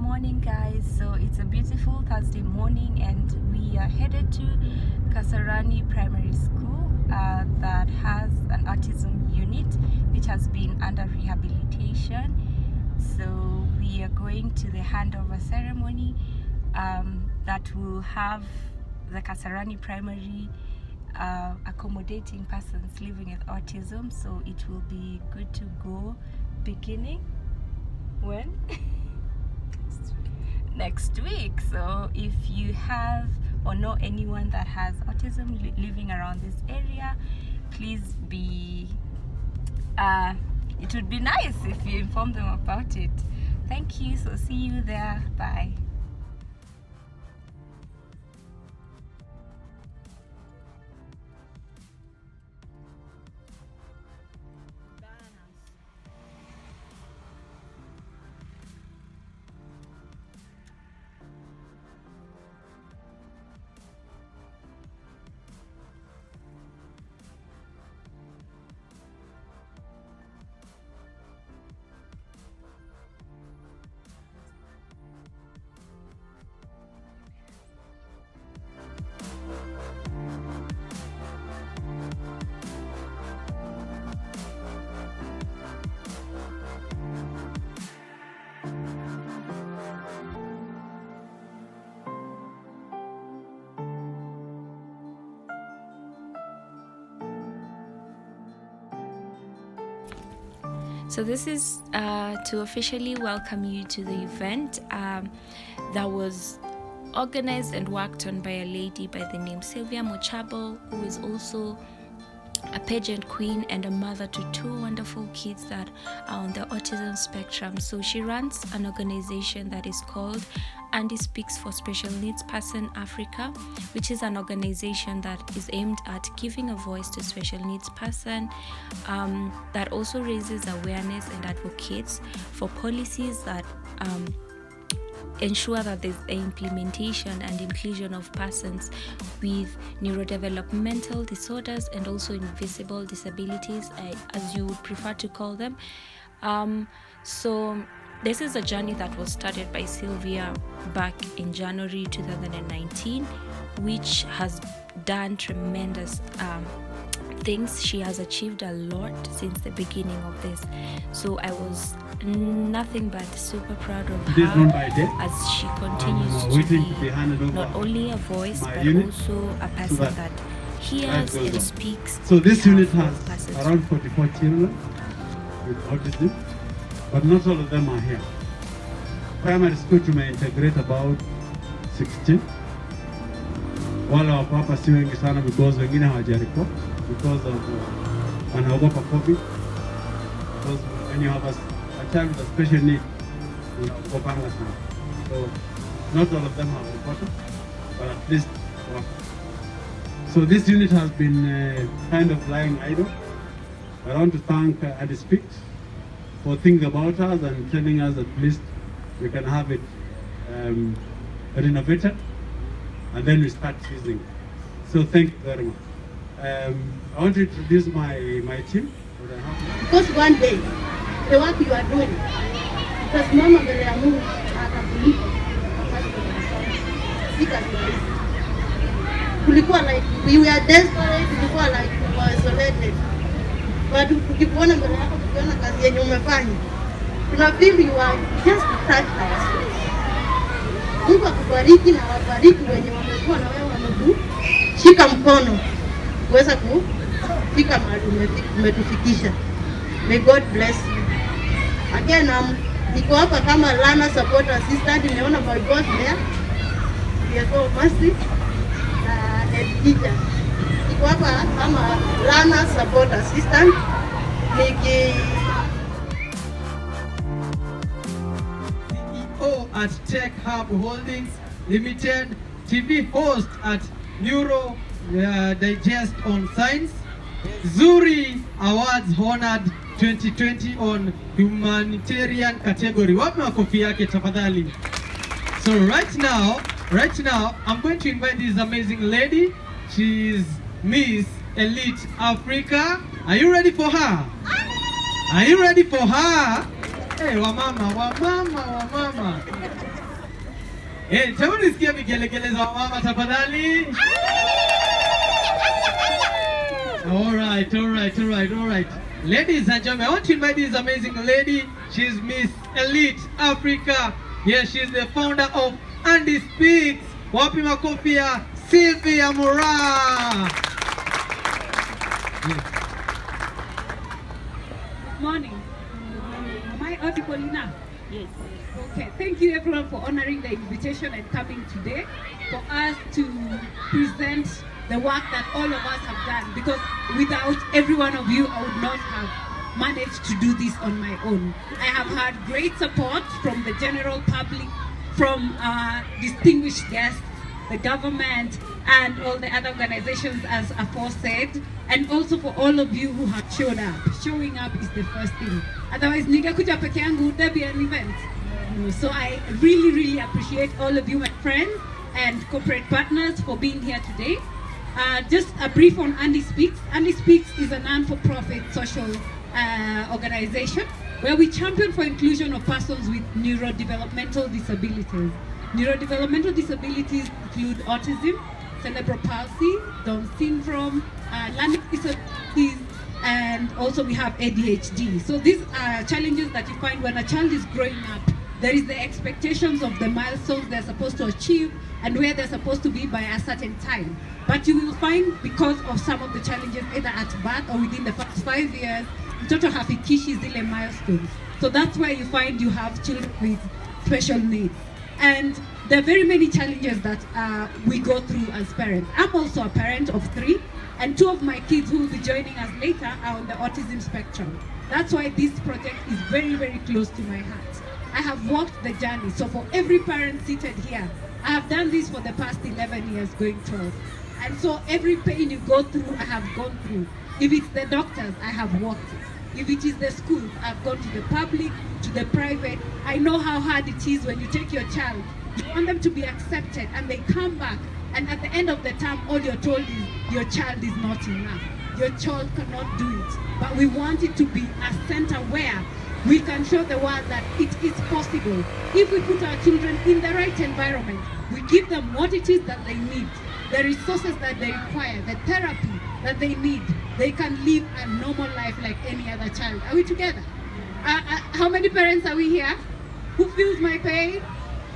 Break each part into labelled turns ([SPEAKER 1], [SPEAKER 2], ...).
[SPEAKER 1] morning, guys. So it's a beautiful Thursday morning and we are headed to Kasarani Primary School that has an autism unit which has been under rehabilitation. So we are going to the handover ceremony that will have the Kasarani Primary accommodating persons living with autism. So it will be good to go beginning when? Next week. So if you have or know anyone that has autism living around this area, please be it would be nice if you inform them about it. Thank you. So see you there. Bye. So this is to officially welcome you to the event that was organized and worked on by a lady by the name Sylvia Mochabo, who is also a pageant queen and a mother to two wonderful kids that are on the autism spectrum. So she runs an organization that is called Andy Speaks for Special Needs Person Africa, which is an organization that is aimed at giving a voice to special needs person, that also raises awareness and advocates for policies that ensure that there's the implementation and inclusion of persons with neurodevelopmental disorders and also invisible disabilities, as you would prefer to call them. So this is a journey that was started by Sylvia back in January 2019, which has done tremendous things. She has achieved a lot since the beginning of this. So I was nothing but super proud of her as she continues to be not only a voice but also a person that hears and speaks.
[SPEAKER 2] So this unit has around 44 children with autism, but not all of them are here. Primary school may integrate about 16. Wale wa hapa si wengi sana because wengine hawajaripoti because of wanaogopa COVID. Because when you have a child with a special need, unaogopanga sana. So not all of them have reported, but at least one. So this unit has been kind of lying idle. I want to thank Adi Speaks for thinking about us and telling us at least we can have it renovated and then we start using it. So thank you very much. I want to introduce my team.
[SPEAKER 3] Because one day, the work you are doing, because mama mbele ya Mungu atakulipa kulikuwa like we were desperate, kulikuwa like we were isolated. But ukikuona mbele yako, ukiona kazi yenye umefanya, tuna feel you are just touched ourselves. Mungu akubariki na wabariki wenye wamekuwa na wewe, wamekushika mkono kuweza kufika mahali umetufikisha. May God bless you. Again, niko hapa kama learner support assistant. Nimeona my boss there. We are so massive and teacher. Niko hapa kama learner support assistant.
[SPEAKER 4] CEO at Tech Hub Holdings Limited, TV host at Neuro Digest on Science, Zuri Awards honored 2020 on humanitarian category. Wapi makofi yake tafadhali. So right now I'm going to invite this amazing lady. She's Miss Elite Africa. Are you ready for her? Are you ready for her? Hey, wamama. Hebu nisikie vigelegele za mama tafadhali. All right. Ladies and gentlemen, I want to invite this amazing lady. She's Miss Elite Africa. Yes, she's the founder of Andy Speaks. Wapi makofi ya Sylvia Mura.
[SPEAKER 5] Good morning. Am I audible enough? Yes. Okay. Thank you everyone for honoring the invitation and coming today for us to present the work that all of us have done, because without every one of you, I would not have managed to do this on my own. I have had great support from the general public, from distinguished guests, the government, and all the other organizations as aforesaid, and also for all of you who have showed up. Showing up is the first thing. Otherwise, ningekuja peke yangu, would there be an event? No. So I really appreciate all of you, my friends and corporate partners, for being here today. Just a brief on Andy Speaks. Andy Speaks is a non-for-profit social organization where we champion for inclusion of persons with neurodevelopmental disabilities. Neurodevelopmental disabilities include autism, cerebral palsy, Down syndrome, learning disabilities, and also we have ADHD. So these are challenges that you find when a child is growing up. There is the expectations of the milestones they're supposed to achieve and where they're supposed to be by a certain time. But you will find, because of some of the challenges either at birth or within the first 5 years, mtoto hafikishi zile milestones. So that's why you find you have children with special needs. And there are very many challenges that we go through as parents. I'm also a parent of 3, and 2 of my kids who will be joining us later are on the autism spectrum. That's why this project is very close to my heart. I have walked the journey. So for every parent seated here, I have done this for the past 11 years, going 12. And so every pain you go through, I have gone through. If it's the doctors, I have walked it. If it is the schools, I've gone to the public, to the private. I know how hard it is when you take your child. You want them to be accepted, and they come back. And at the end of the term, all you're told is your child is not enough. Your child cannot do it. But we want it to be a center where we can show the world that it is possible. If we put our children in the right environment, we give them what it is that they need, the resources that they require, the therapy that they need, they can live a normal life like any other child. Are we together? How many parents are we here? Who feels my pain?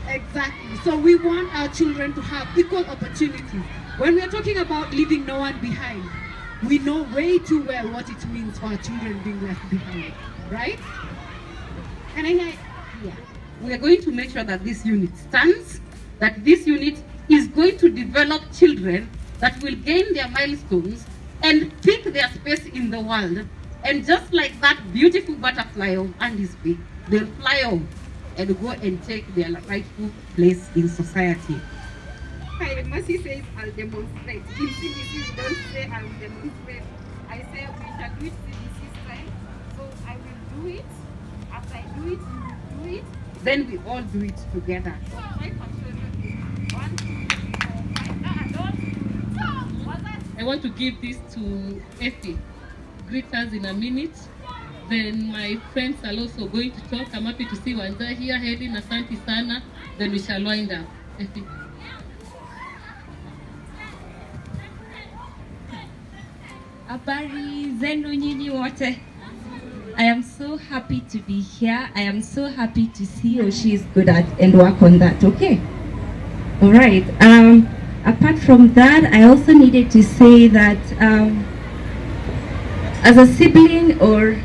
[SPEAKER 5] Exactly. So we want our children to have equal opportunities. When we are talking about leaving no one behind, we know way too well what it means for our children being left behind, right? And
[SPEAKER 6] we are going to make sure that this unit stands, that this unit is going to develop children that will gain their milestones and pick their space in the world. And just like that beautiful butterfly of Andy's beak, they'll fly off and go and take their rightful place in society.
[SPEAKER 7] Hi, Mercy says I'll demonstrate. In CBC, don't say I will demonstrate. I say we shall do it CBC style. So I will do it. After I do it, you will do it.
[SPEAKER 6] Then we all do it together.
[SPEAKER 7] So 5 children. 1, 2, 4, 5.
[SPEAKER 8] I want to give this to Effie. Greet us in a minute. Then my friends are also going to talk. I'm happy to see Wanja here, Helen, Asante Sana. Then we shall wind up. Effie.
[SPEAKER 9] Habari zenu nyinyi wote. I am so happy to be here. I am so happy to see what she is good at and work on that. Okay. All right. Apart from that, I also needed to say that as a sibling, or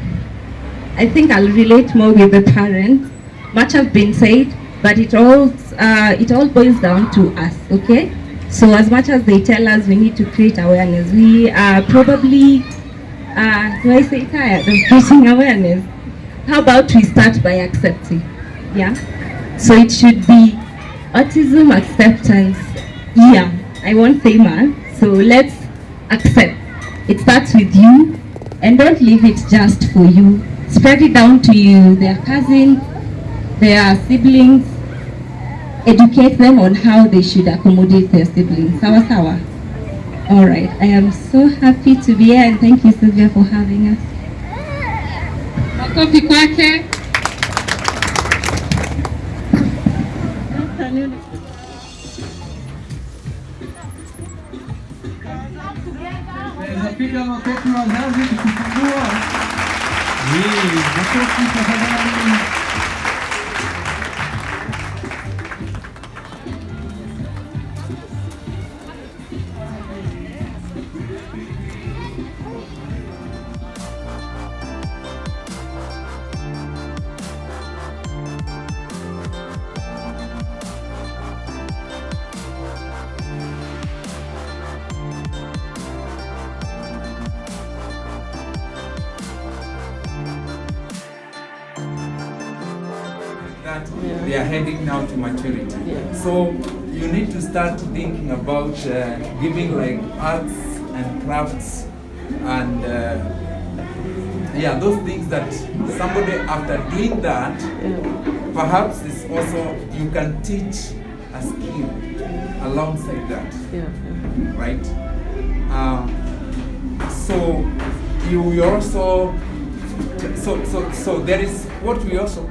[SPEAKER 9] I think I'll relate more with the parents. Much have been said, but it all boils down to us. Okay. So as much as they tell us we need to create awareness, we are probably, do I say tired of creating awareness? How about we start by accepting? Yeah? So it should be autism acceptance. Yeah, I won't say man. So let's accept. It starts with you, and don't leave it just for you. Spread it down to you, their cousins, their siblings. Educate them on how they should accommodate their siblings. Sawa sawa. All right. I am so happy to be here, and thank you, Sylvia, for having us.
[SPEAKER 8] Makofi kwake.
[SPEAKER 5] Good afternoon.
[SPEAKER 4] Unaweza piga makofi wazazi tukifungua. Makofi tafadhali.
[SPEAKER 10] That they are heading now to maturity. So you need to start thinking about giving like arts and crafts and those things that somebody after doing that, perhaps it's also you can teach a skill alongside that, right? So you also so there is what we also